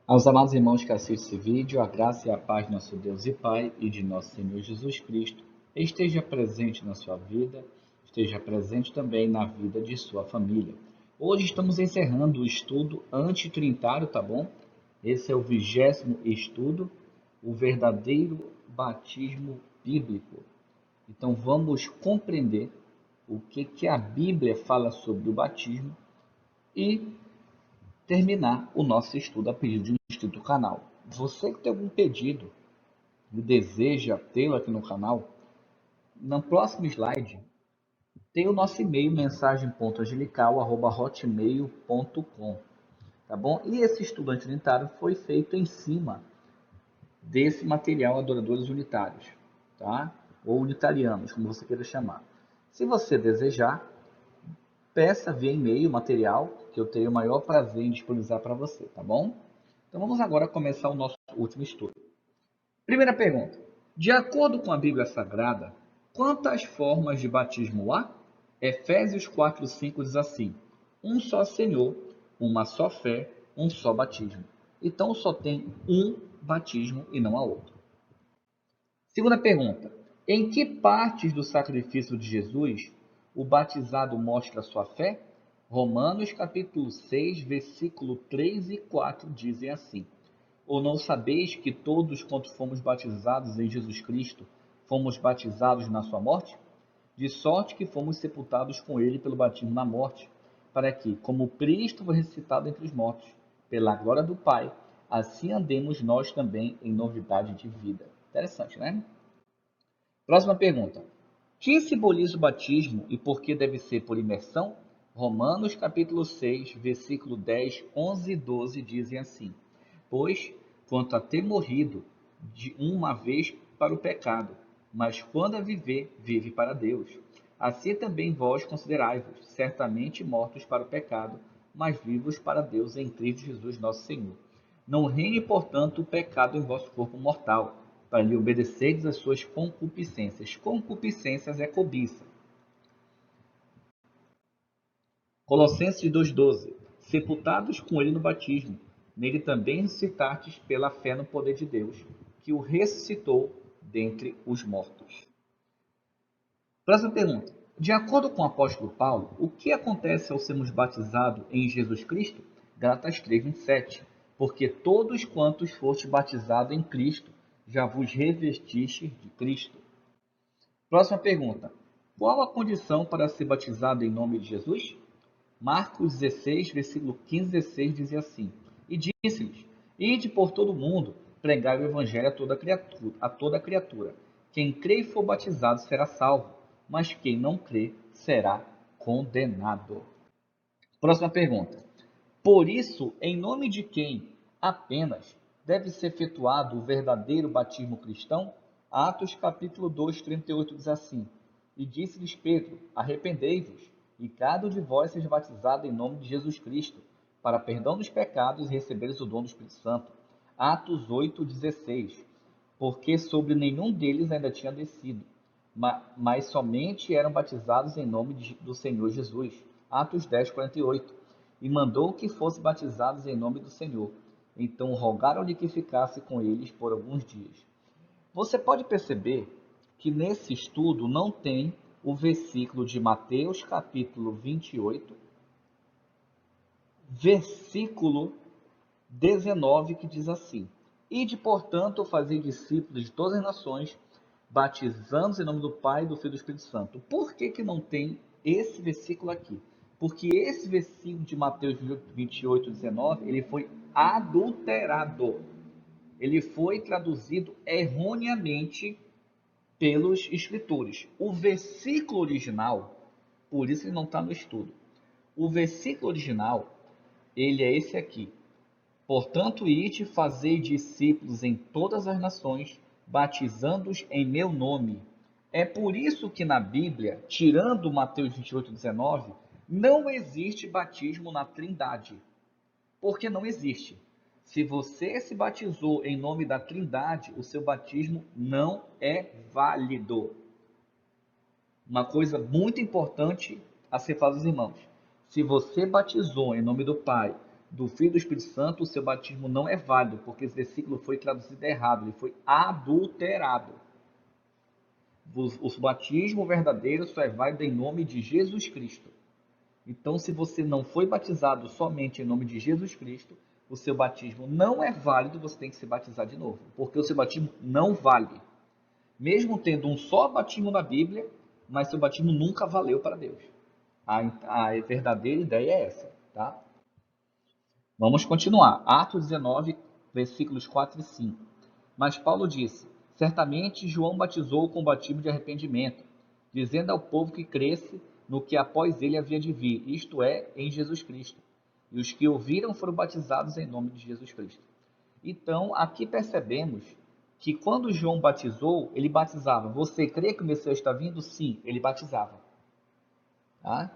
Aos amados irmãos que assistem esse vídeo, a graça e a paz de nosso Deus e Pai e de nosso Senhor Jesus Cristo esteja presente na sua vida, esteja presente também na vida de sua família. Hoje estamos encerrando o estudo antitrinitário, tá bom? Esse é o 20º estudo, o verdadeiro batismo bíblico. Então vamos compreender o que a Bíblia fala sobre o batismo e terminar o nosso estudo a pedido de inscrito do canal. Você que tem algum pedido e deseja tê-lo aqui no canal, no próximo slide tem o nosso e-mail mensagem.angelical@hotmail.com, tá bom? E esse estudo antinitário foi feito em cima desse material Adoradores Unitários, tá? Ou unitarianos, como você queira chamar. Se você desejar, peça via e-mail o material que eu tenho o maior prazer em disponibilizar para você, tá bom? Então vamos agora começar o nosso último estudo. Primeira pergunta. De acordo com a Bíblia Sagrada, quantas formas de batismo há? Efésios 4:5 diz assim: um só Senhor, uma só fé, um só batismo. Então só tem um batismo e não há outro. Segunda pergunta. Em que partes do sacrifício de Jesus o batizado mostra sua fé? Romanos capítulo 6, versículo 3 e 4 dizem assim: ou não sabeis que todos quanto fomos batizados em Jesus Cristo, fomos batizados na sua morte? De sorte que fomos sepultados com ele pelo batismo na morte, para que, como Cristo foi ressuscitado entre os mortos, pela glória do Pai, assim andemos nós também em novidade de vida. Interessante, né? Próxima pergunta. Que simboliza o batismo e por que deve ser por imersão? Romanos capítulo 6, versículo 10, 11 e 12 dizem assim: pois, quanto a ter morrido de uma vez para o pecado, mas quando a viver, vive para Deus. Assim também vós considerai-vos certamente mortos para o pecado, mas vivos para Deus em Cristo Jesus nosso Senhor. Não reine, portanto, o pecado em vosso corpo mortal, para lhe obedecerdes às suas concupiscências. Concupiscências é cobiça. Colossenses 2,12. Sepultados com ele no batismo, nele também ressuscitastes pela fé no poder de Deus, que o ressuscitou dentre os mortos. Próxima pergunta. De acordo com o apóstolo Paulo, o que acontece ao sermos batizados em Jesus Cristo? Gálatas 3:27. Porque todos quantos fostes batizados em Cristo, já vos revestistes de Cristo. Próxima pergunta. Qual a condição para ser batizado em nome de Jesus? Marcos 16, versículo 15 e 16 dizia assim: e disse-lhes: ide por todo o mundo, pregai o evangelho a toda criatura. Quem crê e for batizado será salvo, mas quem não crê será condenado. Próxima pergunta. Por isso, em nome de quem apenas deve ser efetuado o verdadeiro batismo cristão? Atos capítulo 2, 38 diz assim: e disse-lhes Pedro: arrependei-vos, e cada um de vós seja batizado em nome de Jesus Cristo, para perdão dos pecados e receberes o dom do Espírito Santo. Atos 8, 16. Porque sobre nenhum deles ainda tinha descido, mas somente eram batizados em nome do Senhor Jesus. Atos 10, 48. E mandou que fossem batizados em nome do Senhor. Então rogaram-lhe que ficasse com eles por alguns dias. Você pode perceber que nesse estudo não tem o versículo de Mateus capítulo 28, versículo 19, que diz assim: ide, portanto, fazer discípulos de todas as nações, batizando-os em nome do Pai, do Filho e do Espírito Santo. Por que não tem esse versículo aqui? Porque esse versículo de Mateus 28, 19, ele foi adulterado. Ele foi traduzido erroneamente pelos escritores. O versículo original, por isso ele não está no estudo. O versículo original, ele é esse aqui. Portanto, ide, fazei discípulos em todas as nações, batizando-os em meu nome. É por isso que na Bíblia, tirando Mateus 28, 19, não existe batismo na Trindade. Porque não existe. Se você se batizou em nome da Trindade, o seu batismo não é válido. Uma coisa muito importante a ser falada aos irmãos. Se você batizou em nome do Pai, do Filho e do Espírito Santo, o seu batismo não é válido, porque esse versículo foi traduzido errado, ele foi adulterado. O batismo verdadeiro só é válido em nome de Jesus Cristo. Então, se você não foi batizado somente em nome de Jesus Cristo, o seu batismo não é válido, você tem que se batizar de novo, porque o seu batismo não vale. Mesmo tendo um só batismo na Bíblia, mas seu batismo nunca valeu para Deus. A verdadeira ideia é essa, tá? Vamos continuar. Atos 19, versículos 4 e 5. Mas Paulo disse: certamente João batizou com batismo de arrependimento, dizendo ao povo que cresce no que após ele havia de vir, isto é, em Jesus Cristo. E os que ouviram foram batizados em nome de Jesus Cristo. Então, aqui percebemos que quando João batizou, ele batizava. Você crê que o Messias está vindo? Sim, ele batizava. Tá?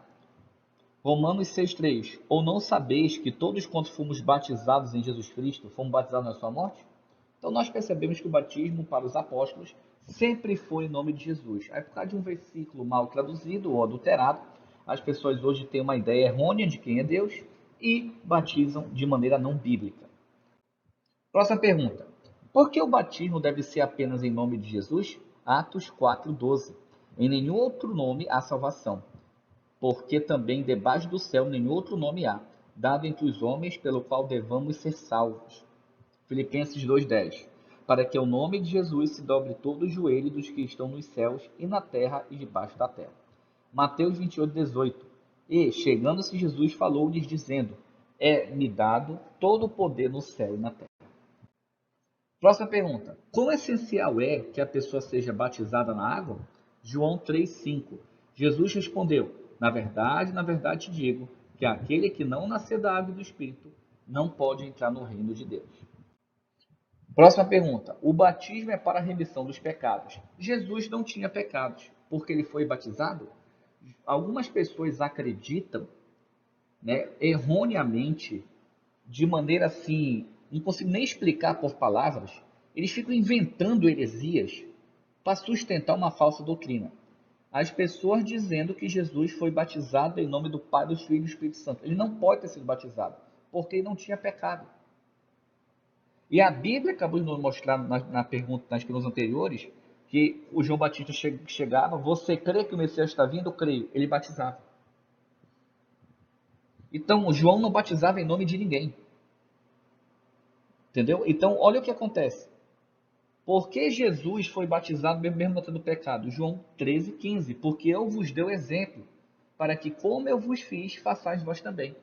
Romanos 6,3. Ou não sabeis que todos quantos fomos batizados em Jesus Cristo, fomos batizados na sua morte? Então nós percebemos que o batismo para os apóstolos sempre foi em nome de Jesus. Aí por causa de um versículo mal traduzido ou adulterado, as pessoas hoje têm uma ideia errônea de quem é Deus e batizam de maneira não bíblica. Próxima pergunta. Por que o batismo deve ser apenas em nome de Jesus? Atos 4,12. Em nenhum outro nome há salvação, porque também debaixo do céu nenhum outro nome há, dado entre os homens pelo qual devamos ser salvos. Filipenses 2,10. Para que o nome de Jesus se dobre todo o joelho dos que estão nos céus e na terra e debaixo da terra. Mateus 28,18. E, chegando-se Jesus, falou-lhes, dizendo: é-me dado todo o poder no céu e na terra. Próxima pergunta. Quão essencial é que a pessoa seja batizada na água? João 3,5. Jesus respondeu: na verdade te digo, que aquele que não nascer da água e do Espírito não pode entrar no reino de Deus. Próxima pergunta. O batismo é para a remissão dos pecados. Jesus não tinha pecados, porque ele foi batizado? Algumas pessoas acreditam, erroneamente, de maneira assim, não consigo nem explicar por palavras, eles ficam inventando heresias para sustentar uma falsa doutrina. As pessoas dizendo que Jesus foi batizado em nome do Pai, do Filho e do Espírito Santo. Ele não pode ter sido batizado, porque ele não tinha pecado. E a Bíblia acabou de nos mostrar nas perguntas anteriores que o João Batista chegava: você crê que o Messias está vindo? Eu creio. Ele batizava. Então, o João não batizava em nome de ninguém. Entendeu? Então, olha o que acontece. Por que Jesus foi batizado mesmo não tendo pecado? João 13,15. Porque eu vos dei o exemplo, para que como eu vos fiz, façais vós também.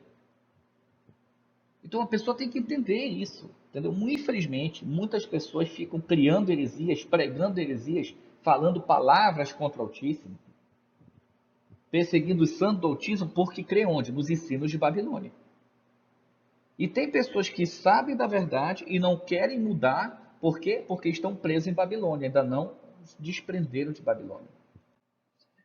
Então a pessoa tem que entender isso, entendeu? Infelizmente, muitas pessoas ficam criando heresias, pregando heresias, falando palavras contra o Altíssimo, perseguindo os santos do Altíssimo, porque crê onde? Nos ensinos de Babilônia. E tem pessoas que sabem da verdade e não querem mudar, por quê? Porque estão presos em Babilônia, ainda não se desprenderam de Babilônia.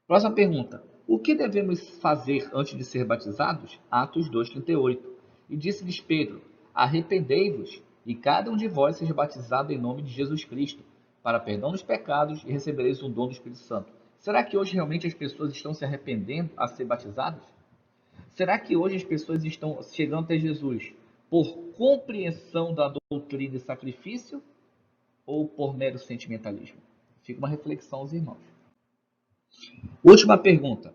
Próxima pergunta. O que devemos fazer antes de ser batizados? Atos 2,38. E disse-lhes Pedro: arrependei-vos, e cada um de vós seja batizado em nome de Jesus Cristo, para perdão dos pecados, e recebereis o dom do Espírito Santo. Será que hoje realmente as pessoas estão se arrependendo a ser batizadas? Será que hoje as pessoas estão chegando até Jesus por compreensão da doutrina e sacrifício, ou por mero sentimentalismo? Fica uma reflexão aos irmãos. Última pergunta.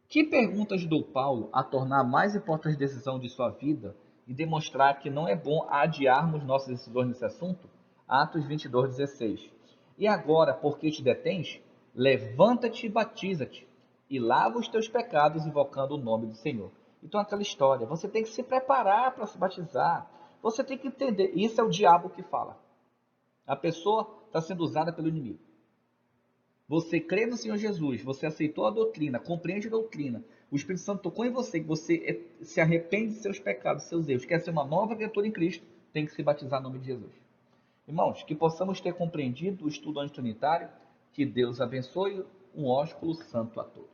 Que pergunta ajudou Paulo a tornar mais importante a decisão de sua vida e demonstrar que não é bom adiarmos nossas decisões nesse assunto? Atos 22:16. E agora, por que te detens? Levanta-te e batiza-te, e lava os teus pecados invocando o nome do Senhor. Então, aquela história, você tem que se preparar para se batizar. Você tem que entender, isso é o diabo que fala. A pessoa está sendo usada pelo inimigo. Você crê no Senhor Jesus, você aceitou a doutrina, compreende a doutrina, o Espírito Santo tocou em você, que você se arrepende de seus pecados, seus erros, quer ser uma nova criatura em Cristo, tem que se batizar no nome de Jesus. Irmãos, que possamos ter compreendido o estudo antitunitário, que Deus abençoe, um ósculo santo a todos.